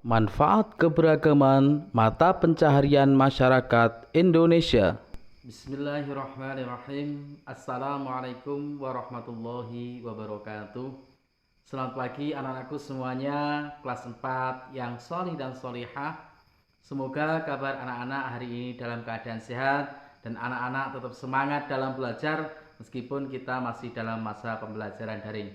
Manfaat keberagaman mata pencaharian masyarakat Indonesia. Bismillahirrahmanirrahim. Assalamualaikum warahmatullahi wabarakatuh. Selamat pagi anak-anakku semuanya, kelas 4 yang sholih dan sholihah. Semoga kabar anak-anak hari ini dalam keadaan sehat dan anak-anak tetap semangat dalam belajar meskipun kita masih dalam masa pembelajaran daring.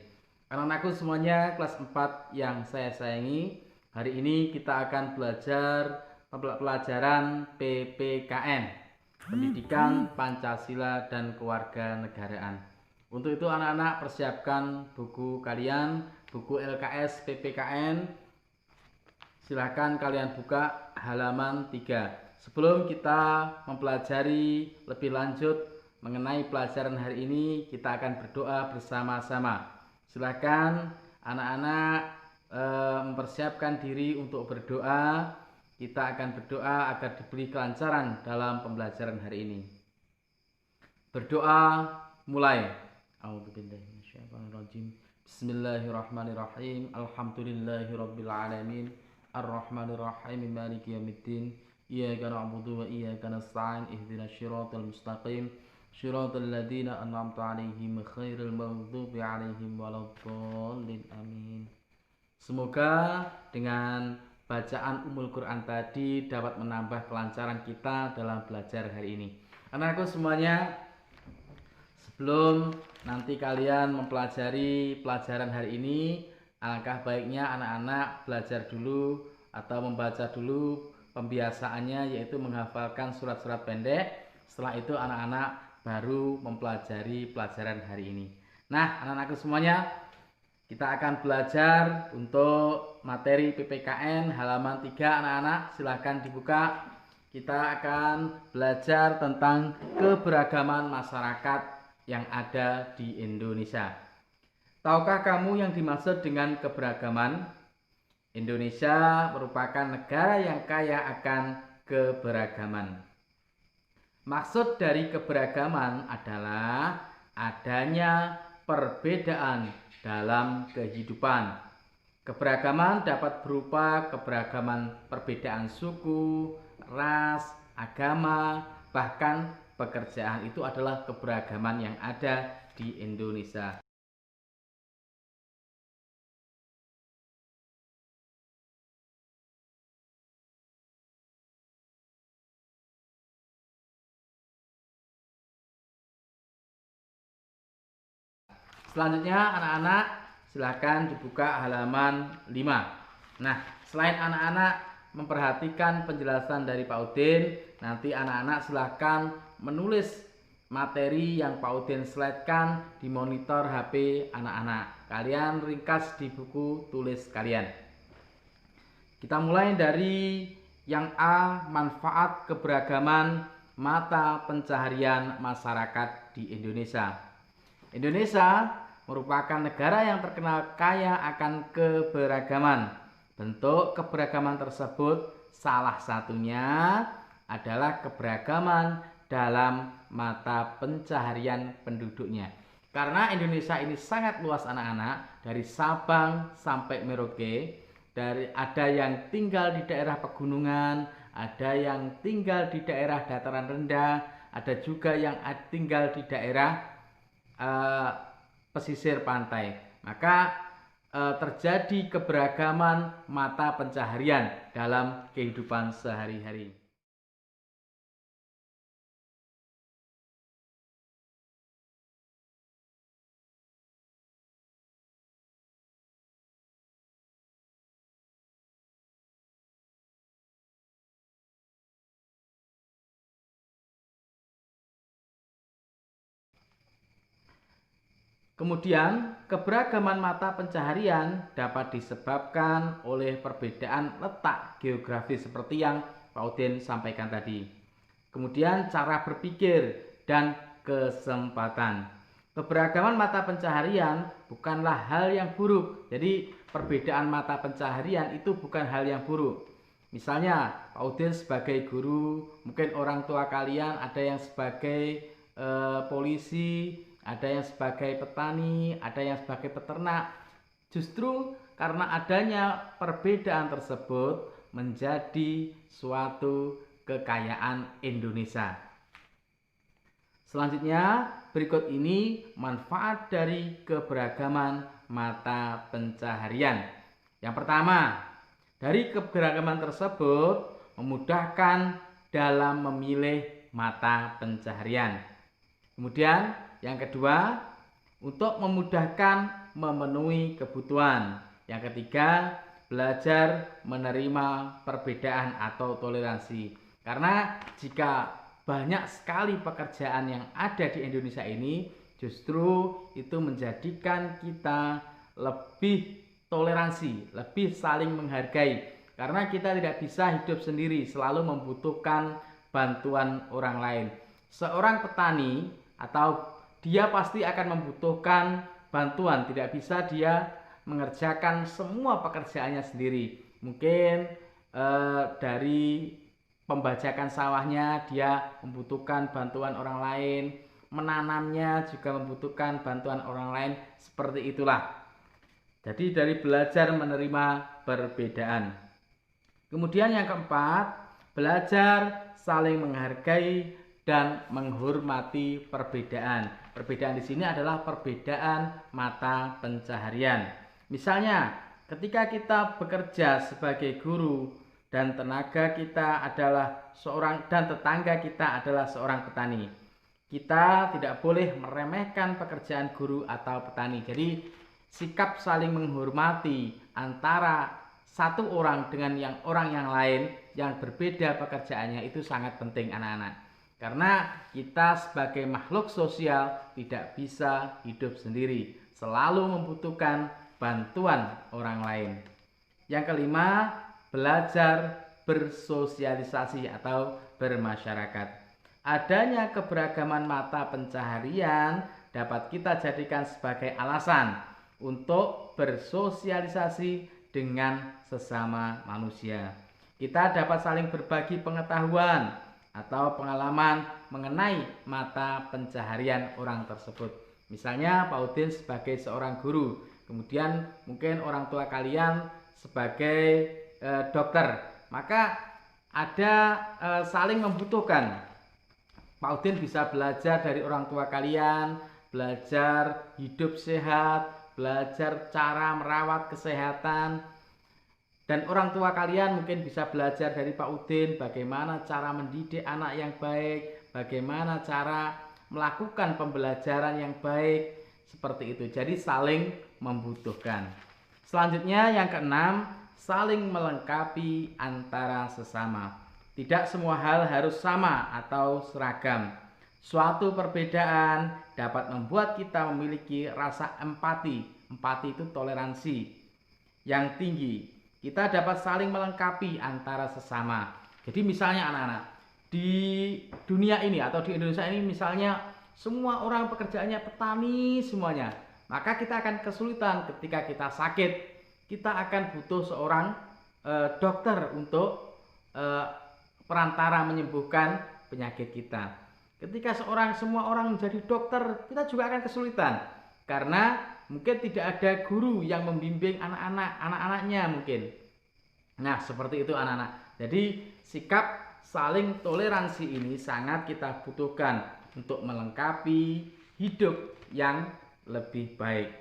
Anak-anakku semuanya, kelas 4 yang saya sayangi, hari ini kita akan belajar pelajaran PPKN, Pendidikan Pancasila dan Kewarganegaraan. Untuk itu anak-anak persiapkan buku kalian, buku LKS PPKN. Silahkan kalian buka halaman 3. Sebelum kita mempelajari lebih lanjut mengenai pelajaran hari ini, kita akan berdoa bersama-sama. Silahkan anak-anak mempersiapkan diri untuk berdoa. Kita akan berdoa agar diberi kelancaran dalam pembelajaran hari ini. Berdoa mulai. A'udzubillahiminasyaitonirrajim. Bismillahirrahmanirrahim. Alhamdulillahirabbil alamin. Arrahmanirrahim. Maliki yaumiddin. Iyyaka na'budu wa iyyaka nasta'in. Ihdinas siratal mustaqim. Shiratal ladzina an'amta 'alaihim ghairil maghdubi 'alaihim waladdallin. Amin. Semoga dengan bacaan Ummul Quran tadi dapat menambah kelancaran kita dalam belajar hari ini. Anak-anakku semuanya, sebelum nanti kalian mempelajari pelajaran hari ini, alangkah baiknya anak-anak belajar dulu atau membaca dulu pembiasaannya, yaitu menghafalkan surat-surat pendek. Setelah itu anak-anak baru mempelajari pelajaran hari ini. Nah, anak-anakku semuanya, kita akan belajar untuk materi PPKN halaman 3. Anak-anak silahkan dibuka. Kita akan belajar tentang keberagaman masyarakat yang ada di Indonesia. Tahukah kamu yang dimaksud dengan keberagaman? Indonesia merupakan negara yang kaya akan keberagaman. Maksud dari keberagaman adalah adanya perbedaan dalam kehidupan. Keberagaman dapat berupa keberagaman perbedaan suku, ras, agama, bahkan pekerjaan. Itu adalah keberagaman yang ada di Indonesia. Selanjutnya anak-anak silahkan dibuka halaman 5. Nah, selain anak-anak memperhatikan penjelasan dari Pak Udin, nanti anak-anak silahkan menulis materi yang Pak Udin slide-kan di monitor HP anak-anak. Kalian ringkas di buku tulis kalian. Kita mulai dari yang A, manfaat keberagaman mata pencaharian masyarakat di Indonesia. Indonesia merupakan negara yang terkenal kaya akan keberagaman. Bentuk keberagaman tersebut salah satunya adalah keberagaman dalam mata pencaharian penduduknya. Karena Indonesia ini sangat luas anak-anak, dari Sabang sampai Merauke, ada yang tinggal di daerah pegunungan, ada yang tinggal di daerah dataran rendah, ada juga yang tinggal di daerah pesisir pantai. Maka terjadi keberagaman mata pencaharian dalam kehidupan sehari-hari. Kemudian, keberagaman mata pencaharian dapat disebabkan oleh perbedaan letak geografis seperti yang Pak Udin sampaikan tadi. Kemudian, cara berpikir dan kesempatan. Keberagaman mata pencaharian bukanlah hal yang buruk. Jadi, perbedaan mata pencaharian itu bukan hal yang buruk. Misalnya, Pak Udin sebagai guru, mungkin orang tua kalian ada yang sebagai polisi, ada yang sebagai petani, ada yang sebagai peternak. Justru karena adanya perbedaan tersebut menjadi suatu kekayaan Indonesia. Selanjutnya, berikut ini manfaat dari keberagaman mata pencaharian. Yang pertama, dari keberagaman tersebut memudahkan dalam memilih mata pencaharian. Kemudian, yang kedua, untuk memudahkan memenuhi kebutuhan. Yang ketiga, belajar menerima perbedaan atau toleransi. Karena jika banyak sekali pekerjaan yang ada di Indonesia ini, justru itu menjadikan kita lebih toleransi, lebih saling menghargai. Karena kita tidak bisa hidup sendiri, selalu membutuhkan bantuan orang lain. Seorang petani atau dia pasti akan membutuhkan bantuan, tidak bisa dia mengerjakan semua pekerjaannya sendiri. Mungkin dari pembajakan sawahnya dia membutuhkan bantuan orang lain, menanamnya juga membutuhkan bantuan orang lain, seperti itulah. Jadi dari belajar menerima perbedaan. Kemudian yang keempat, belajar saling menghargai dan menghormati perbedaan. Perbedaan di sini adalah perbedaan mata pencaharian. Misalnya, ketika kita bekerja sebagai guru dan tenaga kita adalah seorang dan tetangga kita adalah seorang petani, kita tidak boleh meremehkan pekerjaan guru atau petani. Jadi sikap saling menghormati antara satu orang dengan orang yang lain yang berbeda pekerjaannya itu sangat penting anak-anak. Karena kita sebagai makhluk sosial tidak bisa hidup sendiri, selalu membutuhkan bantuan orang lain. Yang kelima, belajar bersosialisasi atau bermasyarakat. Adanya keberagaman mata pencaharian dapat kita jadikan sebagai alasan untuk bersosialisasi dengan sesama manusia. Kita dapat saling berbagi pengetahuan atau pengalaman mengenai mata pencaharian orang tersebut. Misalnya Pak Udin sebagai seorang guru, kemudian mungkin orang tua kalian sebagai dokter, maka ada saling membutuhkan. Pak Udin bisa belajar dari orang tua kalian, belajar hidup sehat, belajar cara merawat kesehatan, dan orang tua kalian mungkin bisa belajar dari Pak Udin bagaimana cara mendidik anak yang baik, bagaimana cara melakukan pembelajaran yang baik, seperti itu. Jadi saling membutuhkan. Selanjutnya yang keenam, saling melengkapi antara sesama. Tidak semua hal harus sama atau seragam. Suatu perbedaan dapat membuat kita memiliki rasa empati. Empati itu toleransi yang tinggi. Kita dapat saling melengkapi antara sesama. Jadi misalnya anak-anak, di dunia ini atau di Indonesia ini misalnya semua orang pekerjaannya petani semuanya, maka kita akan kesulitan ketika kita sakit. Kita akan butuh seorang dokter untuk perantara menyembuhkan penyakit kita. Ketika semua orang menjadi dokter, kita juga akan kesulitan karena mungkin tidak ada guru yang membimbing anak-anaknya mungkin. Nah, seperti itu anak-anak. Jadi sikap saling toleransi ini sangat kita butuhkan untuk melengkapi hidup yang lebih baik.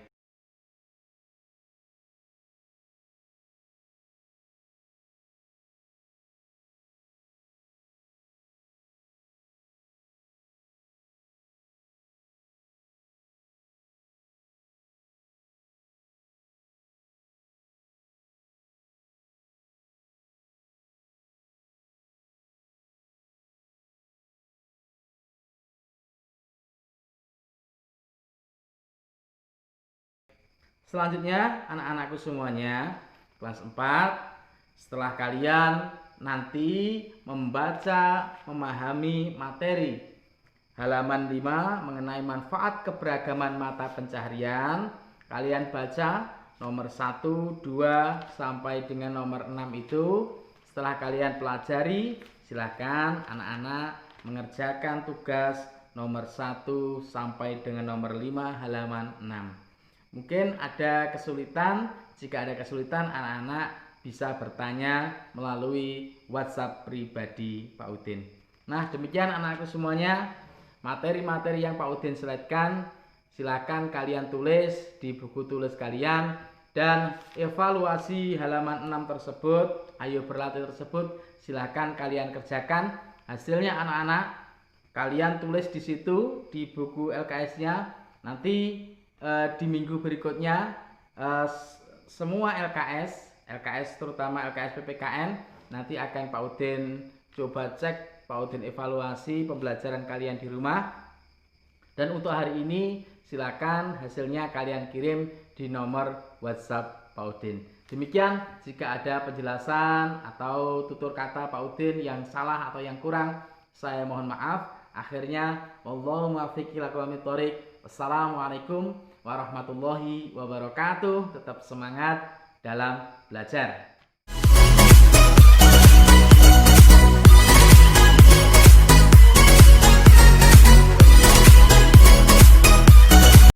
Selanjutnya anak-anakku semuanya, kelas 4, setelah kalian nanti membaca, memahami materi halaman 5 mengenai manfaat keberagaman mata pencaharian, kalian baca nomor 1, 2 sampai dengan nomor 6 itu. Setelah kalian pelajari, silakan anak-anak mengerjakan tugas nomor 1 sampai dengan nomor 5 halaman 6. Mungkin ada kesulitan, jika ada kesulitan anak-anak bisa bertanya melalui WhatsApp pribadi Pak Udin. Nah, demikian anak-anakku semuanya, materi-materi yang Pak Udin slide-kan silakan kalian tulis di buku tulis kalian, dan evaluasi halaman 6 tersebut, ayo berlatih tersebut silakan kalian kerjakan. Hasilnya anak-anak kalian tulis di situ di buku LKS-nya. Nanti di minggu berikutnya semua LKS terutama LKS PPKN nanti akan Pak Udin coba cek, Pak Udin evaluasi pembelajaran kalian di rumah. Dan untuk hari ini silakan hasilnya kalian kirim di nomor WhatsApp Pak Udin. Demikian, jika ada penjelasan atau tutur kata Pak Udin yang salah atau yang kurang, saya mohon maaf. Akhirnya, wallahu muwaffiq ila aqwamit thoriq. Wassalamualaikum warahmatullahi wabarakatuh. Tetap semangat dalam belajar.